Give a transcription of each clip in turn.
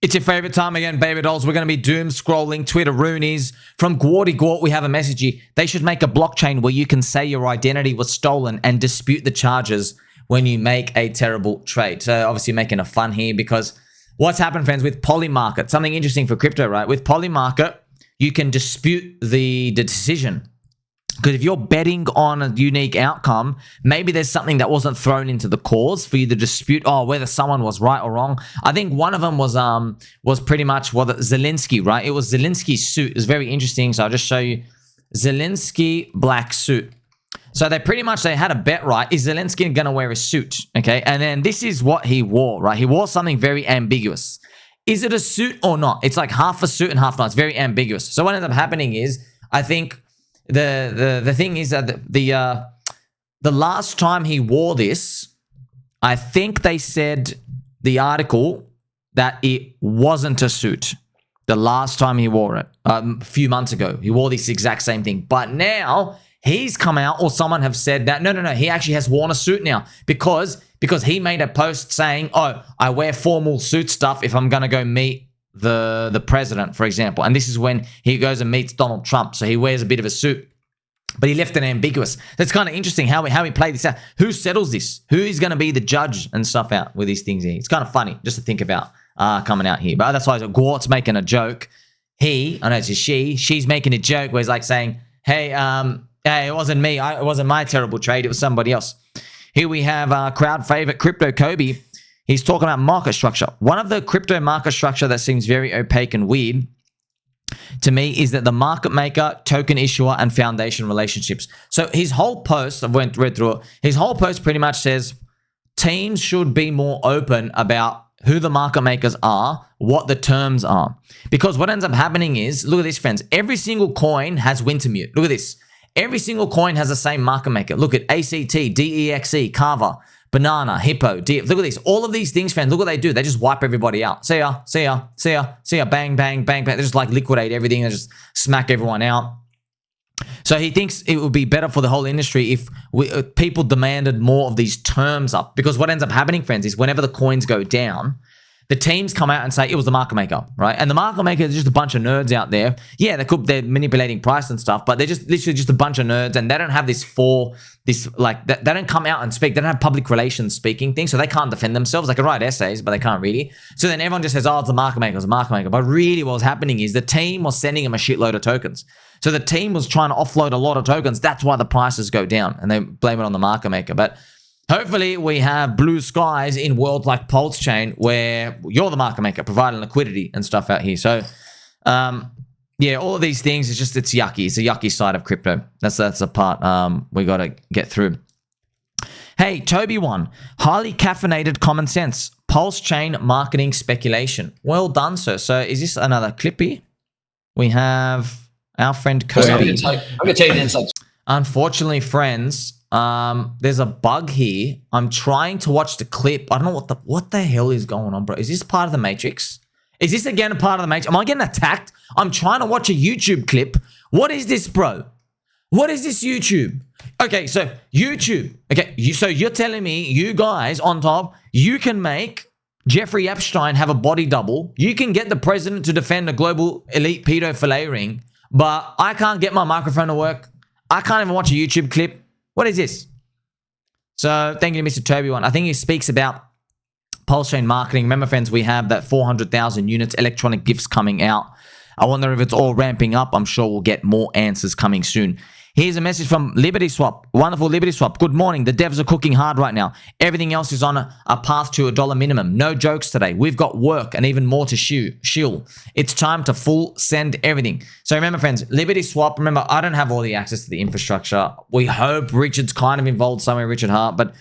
It's your favorite time again, baby dolls. We're going to be doom scrolling Twitter Roonies. From Gwardy Gwart, we have a message here. They should make a blockchain where you can say your identity was stolen and dispute the charges when you make a terrible trade. So obviously making a fun here because what's happened, friends, with PolyMarket, something interesting for crypto, right? With PolyMarket, you can dispute the decision. Because if you're betting on a unique outcome, maybe there's something that wasn't thrown into the cause for you to dispute, whether someone was right or wrong. I think one of them was pretty much Zelenskyy, right? It was Zelenskyy's suit. It's very interesting. So I'll just show you Zelenskyy black suit. So they had a bet, right? Is Zelenskyy going to wear a suit? Okay. And then this is what he wore, right? He wore something very ambiguous. Is it a suit or not? It's like half a suit and half not. It's very ambiguous. So what ends up happening is, I think, the thing is that the last time he wore this, I think they said the article that it wasn't a suit. The last time he wore it, a few months ago, he wore this exact same thing. But now he's come out, or someone have said that no, he actually has worn a suit now because he made a post saying, "Oh, I wear formal suit stuff if I'm gonna go meet the president," for example. And this is when he goes and meets Donald Trump. So he wears a bit of a suit, but he left it ambiguous. That's kind of interesting how he played this out. Who settles this? Who is going to be the judge and stuff out with these things here? It's kind of funny just to think about coming out here. But that's why Gwart's making a joke. I know it's a she's making a joke where he's like saying, hey, it wasn't me. It wasn't my terrible trade. It was somebody else. Here we have crowd favorite Crypto Cobie. He's talking about market structure. One of the crypto market structure that seems very opaque and weird to me is that the market maker, token issuer, and foundation relationships. So his whole post, I've read through it. His whole post pretty much says teams should be more open about who the market makers are, what the terms are. Because what ends up happening is, look at this, friends. Every single coin has Wintermute. Look at this. Every single coin has the same market maker. Look at ACT, DEXE, Carver, Banana, Hippo, look at this. All of these things, friends, look what they do. They just wipe everybody out. See ya, see ya, see ya, see ya, bang, bang, bang, bang. They just like liquidate everything. They just smack everyone out. So he thinks it would be better for the whole industry if people demanded more of these terms up. Because what ends up happening, friends, is whenever the coins go down, the teams come out and say it was the market maker, right? And the market maker is just a bunch of nerds out there. Yeah, they're manipulating price and stuff, but they're just literally just a bunch of nerds, and they don't have they don't come out and speak. They don't have public relations speaking things, so they can't defend themselves. They can write essays, but they can't really. So then everyone just says, "Oh, it's the market maker, it's the market maker." But really, what was happening is the team was sending them a shitload of tokens. So the team was trying to offload a lot of tokens. That's why the prices go down, and they blame it on the market maker. But hopefully we have blue skies in worlds like PulseChain where you're the market maker, providing liquidity and stuff out here. So, yeah, all of these things, it's yucky. It's a yucky side of crypto. That's the part we got to get through. Hey, Toby one, highly caffeinated common sense, PulseChain marketing speculation. Well done, sir. So is this another clip here? We have our friend Cobie. I'm going to tell you the insights. Unfortunately, friends, there's a bug here. I'm trying to watch the clip. I don't know what the hell is going on, bro. Is this part of the Matrix? Is this again a part of the Matrix? Am I getting attacked? I'm trying to watch a YouTube clip. What is this, bro? What is this YouTube? Okay, so YouTube. Okay, so you're telling me, you guys on top, you can make Jeffrey Epstein have a body double. You can get the president to defend a global elite pedophile ring, but I can't get my microphone to work. I can't even watch a YouTube clip. What is this? So thank you to Mr. Toby one. I think he speaks about PulseChain marketing. Remember, friends, we have that 400,000 units electronic gifts coming out. I wonder if it's all ramping up. I'm sure we'll get more answers coming soon. Here's a message from LibertySwap. Wonderful LibertySwap. Good morning. The devs are cooking hard right now. Everything else is on a path to $1 minimum. No jokes today. We've got work and even more to shill. It's time to full send everything. So remember, friends, LibertySwap. Remember, I don't have all the access to the infrastructure. We hope Richard's kind of involved somewhere, Richard Hart, but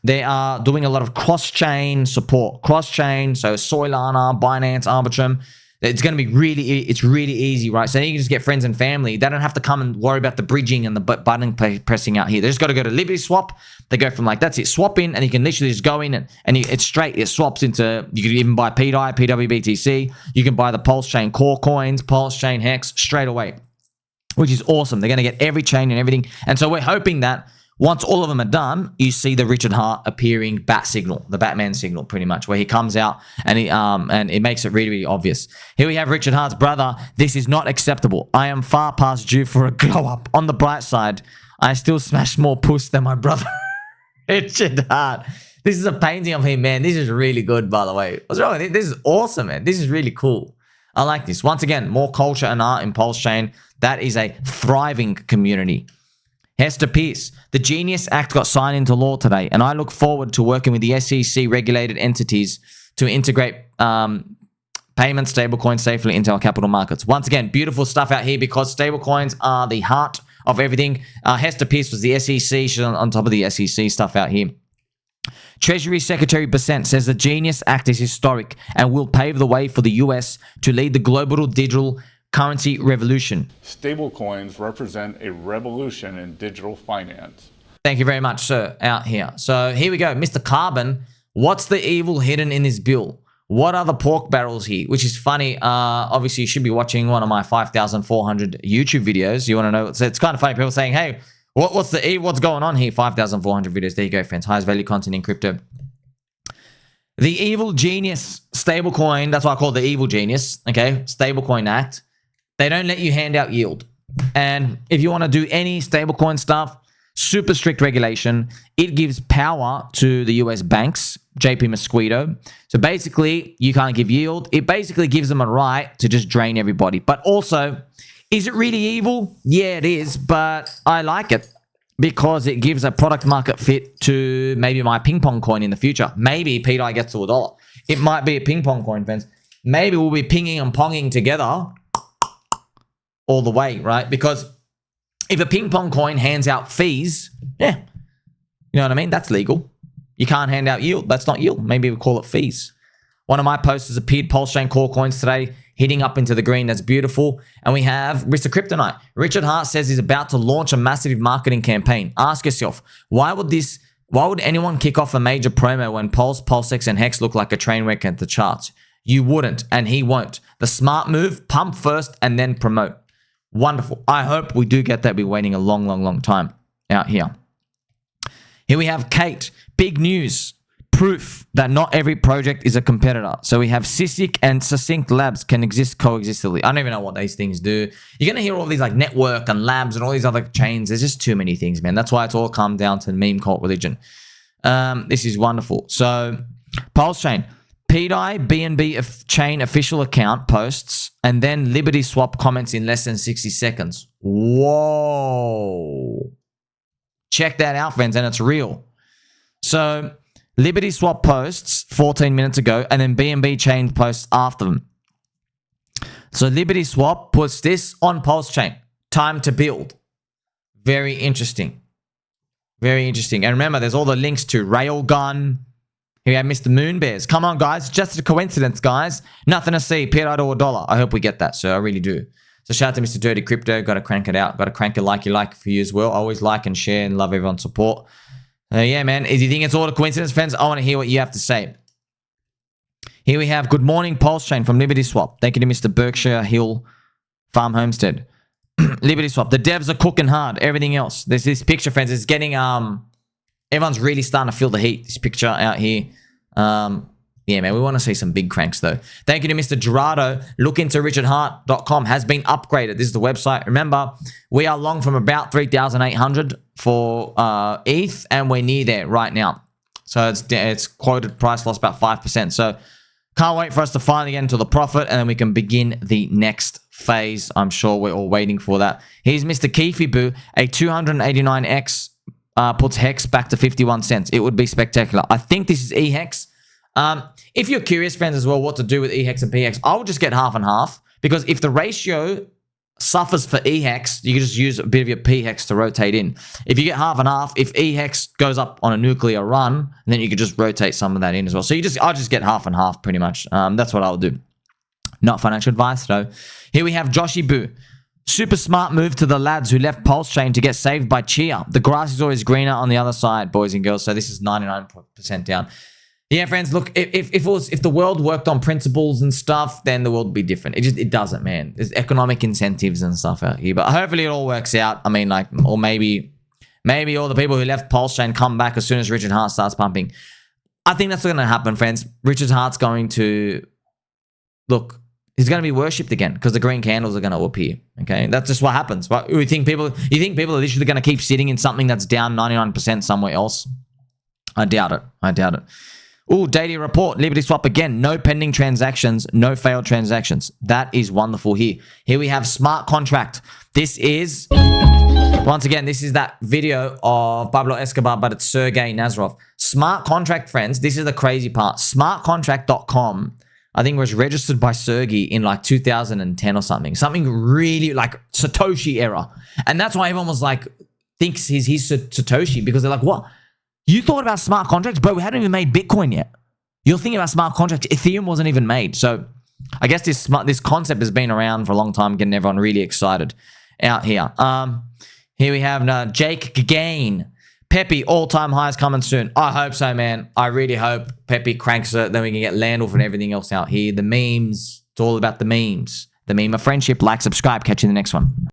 they are doing a lot of cross-chain support. Cross-chain, so Solana, Binance, Arbitrum. It's going to be it's really easy, right? So you can just get friends and family. They don't have to come and worry about the bridging and the button pressing out here. They just got to go to LibertySwap. They go from that's it, swap in, and you can literally just go in and it's straight. It swaps into, you can even buy PDI, PWBTC. You can buy the PulseChain core coins, PulseChain Hex straight away, which is awesome. They're going to get every chain and everything. And so we're hoping that Once all of them are done, you see the Richard Hart appearing bat signal, the Batman signal, pretty much, where he comes out and it makes it really, really obvious. Here we have Richard Hart's brother. This is not acceptable. I am far past due for a glow up. On the bright side, I still smash more puss than my brother. Richard Hart. This is a painting of him, man. This is really good, by the way. What's wrong with it? This is awesome, man. This is really cool. I like this. Once again, more culture and art in PulseChain. That is a thriving community. Hester Pearce. The Genius Act got signed into law today, and I look forward to working with the SEC-regulated entities to integrate payment stablecoins safely into our capital markets. Once again, beautiful stuff out here because stablecoins are the heart of everything. Hester Pearce was the SEC. She's on top of the SEC stuff out here. Treasury Secretary Bessent says the Genius Act is historic and will pave the way for the US to lead the global digital currency revolution. Stablecoins represent a revolution in digital finance. Thank you very much, sir, out here. So here we go. Mr. Carbon, what's the evil hidden in this bill? What are the pork barrels here? Which is funny. Obviously, you should be watching one of my 5,400 YouTube videos. You want to know? So it's kind of funny. People saying, hey, what's going on here? 5,400 videos. There you go, friends. Highest value content in crypto. The Evil Genius stablecoin, that's why I call it the Evil Genius, okay? Stablecoin Act. They don't let you hand out yield. And if you want to do any stablecoin stuff, super strict regulation. It gives power to the US banks, JP Mosquito. So basically, you can't give yield. It basically gives them a right to just drain everybody. But also, is it really evil? Yeah, it is, but I like it because it gives a product market fit to maybe my ping pong coin in the future. Maybe PEPE gets to $1. It might be a ping pong coin, friends. Maybe we'll be pinging and ponging together all the way, right? Because if a ping pong coin hands out fees, yeah, you know what I mean? That's legal. You can't hand out yield. That's not yield. Maybe we call it fees. One of my posters appeared, PulseChain Core Coins today, hitting up into the green. That's beautiful. And we have Mr. Kryptonite. Richard Hart says he's about to launch a massive marketing campaign. Ask yourself, why would anyone kick off a major promo when Pulse, PulseX, and Hex look like a train wreck at the charts? You wouldn't, and he won't. The smart move, pump first and then promote. Wonderful. I hope we do get that. We're waiting a long, long, long time out here. Here we have Kate. Big news. Proof that not every project is a competitor. So we have Sisic and Succinct Labs can exist coexistently. I don't even know what these things do. You're going to hear all these like network and labs and all these other chains. There's just too many things, man. That's why it's all come down to meme cult religion. This is wonderful. So PulseChain. PEPE BNB chain official account posts and then LibertySwap comments in less than 60 seconds. Whoa. Check that out, friends, and it's real. So LibertySwap posts 14 minutes ago and then BNB chain posts after them. So LibertySwap puts this on PulseChain. Time to build. Very interesting. Very interesting. And remember, there's all the links to Railgun. Here we have Mr. Moonbears. Come on, guys. Just a coincidence, guys. Nothing to see. PEPE to $1. I hope we get that, so I really do. So shout out to Mr. Dirty Crypto. Got to crank it out. Got to crank it like you like for you as well. Always like and share and love everyone's support. Yeah, man. If you think it's all a coincidence, friends, I want to hear what you have to say. Here we have Good Morning PulseChain from LibertySwap. Thank you to Mr. Berkshire Hill Farm Homestead. LibertySwap. The devs are cooking hard. Everything else. There's this picture, friends. It's getting... Everyone's really starting to feel the heat. This picture out here. Yeah, man, we want to see some big cranks, though. Thank you to Mr. Gerardo. Look into richardhart.com. Has been upgraded. This is the website. Remember, we are long from about 3,800 for ETH, and we're near there right now. So it's quoted price loss about 5%. So can't wait for us to finally get into the profit, and then we can begin the next phase. I'm sure we're all waiting for that. Here's Mr. Keefy a 289X puts Hex back to 51 cents. It would be spectacular. I think this is EHEX. If you're curious, friends, as well, what to do with EHEX and PHEX, I would just get half and half, because if the ratio suffers for EHEX, you can just use a bit of your PHEX to rotate in. If you get half and half, if EHEX goes up on a nuclear run, then you could just rotate some of that in as well. So I'll just get half and half pretty much. That's what I'll do. Not financial advice, though. Here we have Joshy Boo. Super smart move to the lads who left PulseChain to get saved by Chia. The grass is always greener on the other side, boys and girls. So this is 99% down. Yeah, friends, look, if the world worked on principles and stuff, then the world would be different. It doesn't, man. There's economic incentives and stuff out here. But hopefully it all works out. I mean, like, or maybe Maybe all the people who left PulseChain come back as soon as Richard Hart starts pumping. I think that's going to happen, friends. Richard Hart's going to... Look, he's going to be worshipped again because the green candles are going to appear. Okay, that's just what happens. But you think people are literally going to keep sitting in something that's down 99% somewhere else? I doubt it. I doubt it. Oh, daily report, LibertySwap again. No pending transactions, no failed transactions. That is wonderful here. Here we have smart contract. This is, once again, this is that video of Pablo Escobar, but it's Sergey Nazarov. Smart contract, friends. This is the crazy part. Smartcontract.com, I think, was registered by Sergey in like 2010 or something. Something really like Satoshi era. And that's why everyone was like, thinks he's Satoshi, because they're like, what? You thought about smart contracts, bro? We hadn't even made Bitcoin yet. You're thinking about smart contracts. Ethereum wasn't even made. So I guess this concept has been around for a long time, getting everyone really excited out here. Here we have Jake Gagain. PEPE, all-time highs coming soon. I hope so, man. I really hope PEPE cranks it. Then we can get Landolf and everything else out here. The memes. It's all about the memes. The meme of friendship. Like, subscribe. Catch you in the next one.